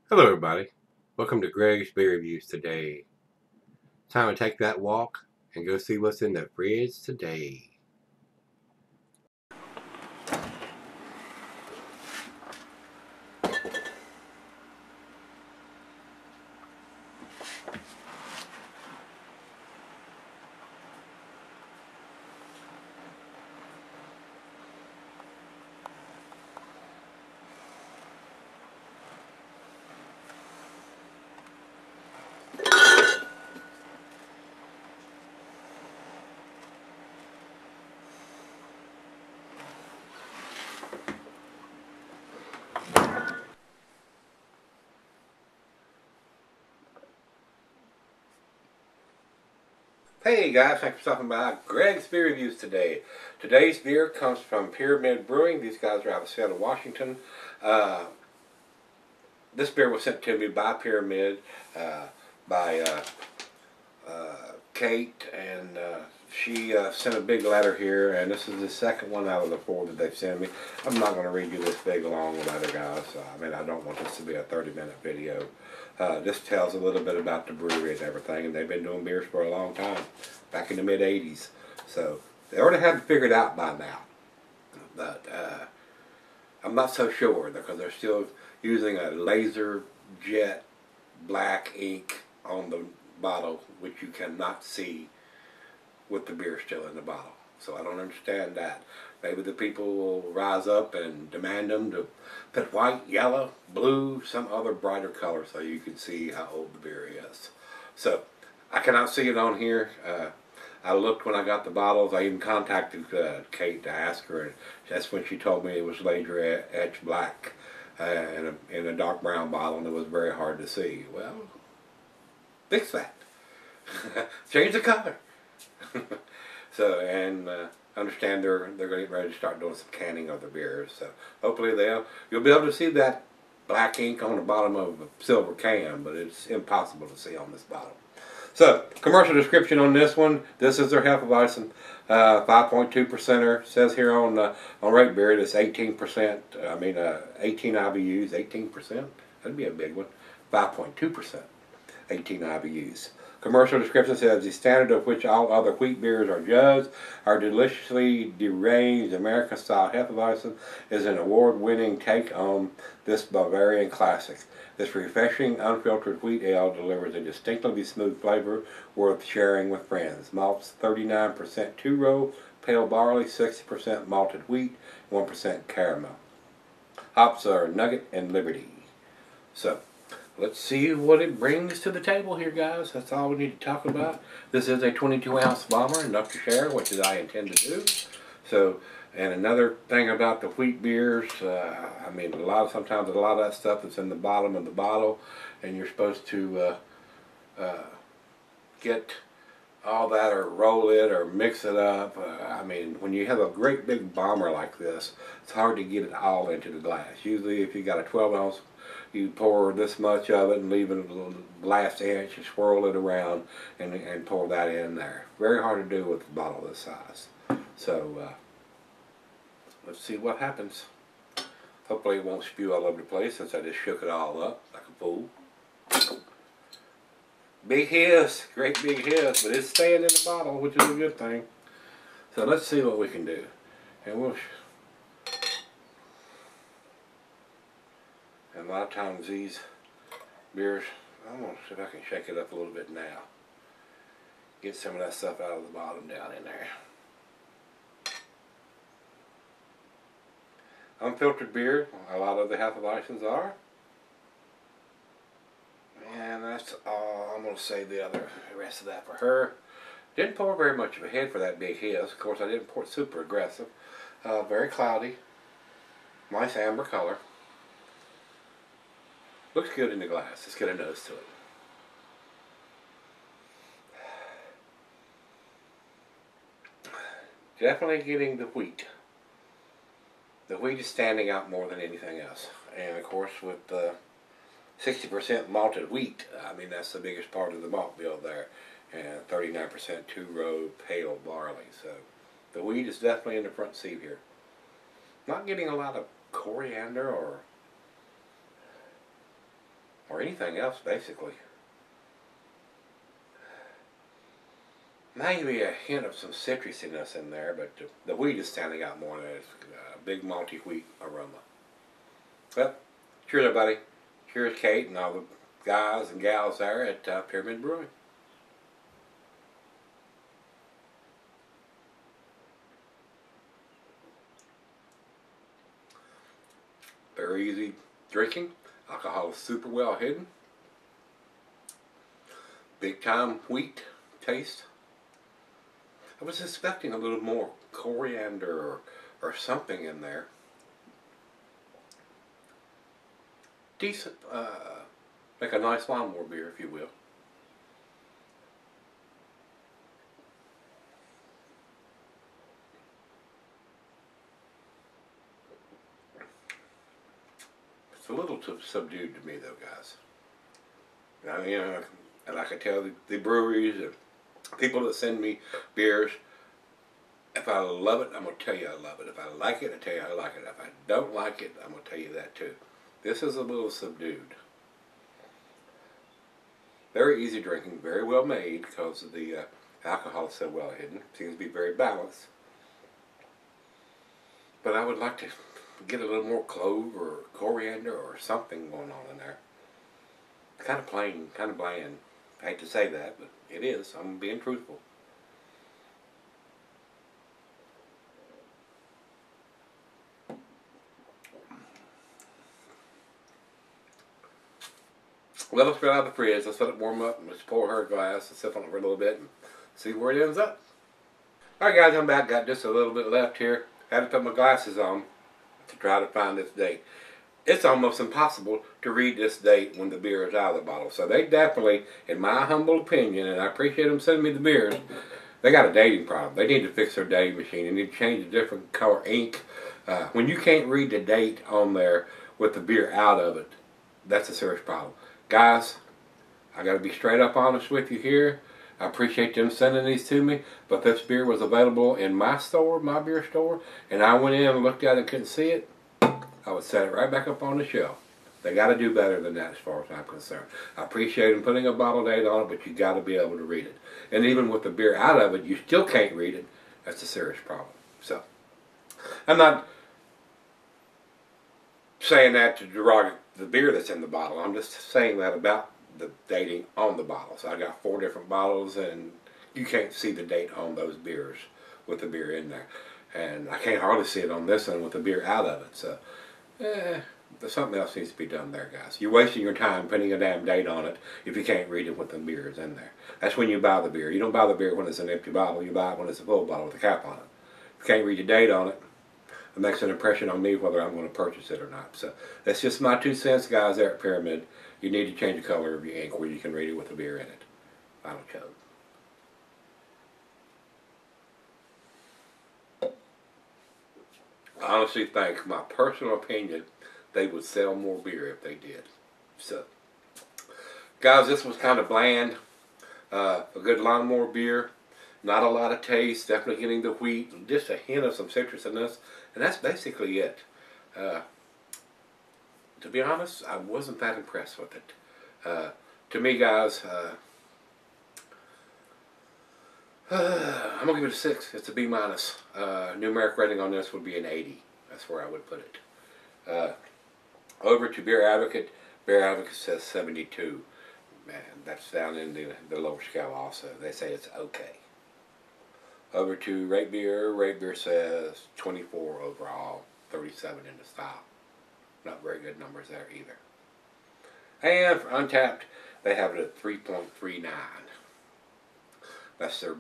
Hello everybody, welcome to Gregsbeerreviews today. Time to take that walk and go see what's in the fridge today. Hey guys, thanks for stopping by Gregsbeerreviews today. Today's beer comes from Pyramid Brewing. These guys are out of Seattle, Washington. This beer was sent to me by Pyramid, by Kate, and she sent a big letter here, and this is the second one out of the 4 that they've sent me. I'm not going to read you this big long letter, guys. I mean, I don't want this to be a 30-minute video. This tells a little bit about the brewery and everything, and they've been doing beers for a long time, back in the mid-'80s. So they already have it figured out by now. But I'm not so sure, because they're still using a laser jet black ink on the bottle, which you cannot see with the beer still in the bottle. So I don't understand that. Maybe the people will rise up and demand them to put white, yellow, blue, some other brighter color so you can see how old the beer is. So I cannot see it on here. I looked when I got the bottles. I even contacted Kate to ask her, and that's when she told me it was laser etched black in a dark brown bottle, and it was very hard to see. Well, fix that. Change the color. So, and understand they're getting ready to start doing some canning of the beers. So hopefully you'll be able to see that black ink on the bottom of a silver can, but it's impossible to see on this bottle. So, commercial description on this one. This is their Hefeweizen, 5.2%er. Says here on Rate Beer it's 18%. 18 IBUs, 18%. That'd be a big one. 5.2%, 18 IBUs. Commercial description says the standard of which all other wheat beers are judged. Our deliciously deranged American-style Hefeweizen is an award-winning take on this Bavarian classic. This refreshing, unfiltered wheat ale delivers a distinctly smooth flavor worth sharing with friends. Malts 39% two-row, pale barley, 60% malted wheat, 1% caramel. Hops are Nugget and Liberty. So, let's see what it brings to the table here, guys. That's all we need to talk about. This is a 22-ounce bomber, enough to share, which is I intend to do. So, and another thing about the wheat beers, sometimes a lot of that stuff is in the bottom of the bottle, and you're supposed to get all that or roll it or mix it up. When you have a great big bomber like this, it's hard to get it all into the glass. Usually if you got a 12-ounce, you pour this much of it and leave it the last inch, you swirl it around and pour that in there. Very hard to do with a bottle this size. So let's see what happens. Hopefully it won't spew all over the place since I just shook it all up like a fool. Big hiss, great big hiss, but it's staying in the bottle, which is a good thing. So let's see what we can do. And a lot of times these beers, I'm going to see if I can shake it up a little bit now. Get some of that stuff out of the bottom down in there. Unfiltered beer, a lot of the Hefeweizens are. And that's all. I'm going to save the rest of that for her. Didn't pour very much of a head for that big hiss. Of course, I didn't pour it super aggressive. Very cloudy. Nice amber color. Looks good in the glass. Let's get a nose to it. Definitely getting the wheat. The wheat is standing out more than anything else. And of course with 60% malted wheat, that's the biggest part of the malt bill there. And 39% two-row pale barley. So the wheat is definitely in the front seat here. Not getting a lot of coriander or or anything else basically. Maybe a hint of some citrusiness in there, but the wheat is standing out more than it's a big malty wheat aroma. Well, cheers everybody. Cheers Kate and all the guys and gals there at Pyramid Brewing. Very easy drinking. Alcohol is super well hidden. Big time wheat taste. I was expecting a little more coriander or something in there. Decent, like a nice lawnmower beer, if you will. It's a little too subdued to me, though, guys. Now, you know, and I can tell the breweries and people that send me beers, if I love it, I'm going to tell you I love it. If I like it, I tell you I like it. If I don't like it, I'm going to tell you that too. This is a little subdued. Very easy drinking, very well made because of the alcohol is so well hidden. Seems to be very balanced. But I would like to get a little more clove or coriander or something going on in there. Kind of plain, kind of bland. I hate to say that, but it is. I'm being truthful. Well, let's get out of the fridge. Let's let it warm up and let's pour her a glass and sip on it for a little bit and see where it ends up. Alright guys, I'm back. Got just a little bit left here. Had to put my glasses on to try to find this date. It's almost impossible to read this date when the beer is out of the bottle. So they definitely, in my humble opinion, and I appreciate them sending me the beers, they got a dating problem. They need to fix their dating machine. They need to change a different color ink. When you can't read the date on there with the beer out of it, that's a serious problem. Guys, I got to be straight up honest with you here. I appreciate them sending these to me, but this beer was available in my store, my beer store, and I went in and looked at it and couldn't see it. I would set it right back up on the shelf. They got to do better than that as far as I'm concerned. I appreciate them putting a bottle date on it, but you got to be able to read it. And even with the beer out of it, you still can't read it. That's a serious problem. So, I'm not saying that to derogate the beer that's in the bottle. I'm just saying that about the dating on the bottle. So I got 4 different bottles, and you can't see the date on those beers with the beer in there. And I can't hardly see it on this one with the beer out of it. So, there's something else needs to be done there, guys. You're wasting your time putting a damn date on it if you can't read it with the beer is in there. That's when you buy the beer. You don't buy the beer when it's an empty bottle. You buy it when it's a full bottle with a cap on it. If you can't read the date on it, it makes an impression on me whether I'm going to purchase it or not. So that's just my 2 cents, guys, there at Pyramid. You need to change the color of your ink where you can read it with the beer in it. Final code. I honestly think, my personal opinion, they would sell more beer if they did. So, guys, this was kind of bland. A good lawnmower beer. Not a lot of taste. Definitely getting the wheat. Just a hint of some citrus in this. And that's basically it. To be honest, I wasn't that impressed with it. To me, guys, I'm going to give it a 6. It's a B-. Numeric rating on this would be an 80. That's where I would put it. Over to Beer Advocate. Beer Advocate says 72. Man, that's down in the lower scale also. They say it's okay. Over to Rate Beer. Rate Beer says 24 overall, 37 in the style. Not very good numbers there either. And for Untapped, they have it at 3.39. That's their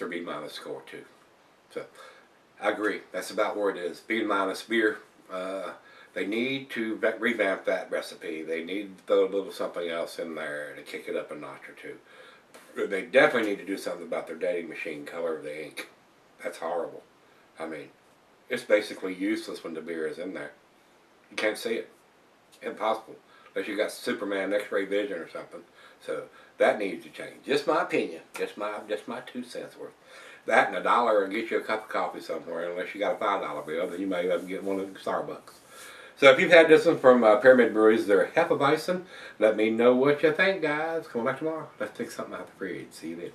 B- score too. So I agree. That's about where it is. B- beer. They need to revamp that recipe. They need to throw a little something else in there to kick it up a notch or 2. They definitely need to do something about their dating machine color of the ink. That's horrible. I mean, it's basically useless when the beer is in there. You can't see it. Impossible. Unless you got Superman X-ray vision or something. So that needs to change. Just my opinion. Just my 2 cents worth. That and $1 and get you a cup of coffee somewhere. Unless you got a $5 bill, then you may even get one at Starbucks. So if you've had this one from Pyramid Breweries, their Hefeweizen, let me know what you think, guys. Come on back tomorrow. Let's take something out of the fridge. See you then.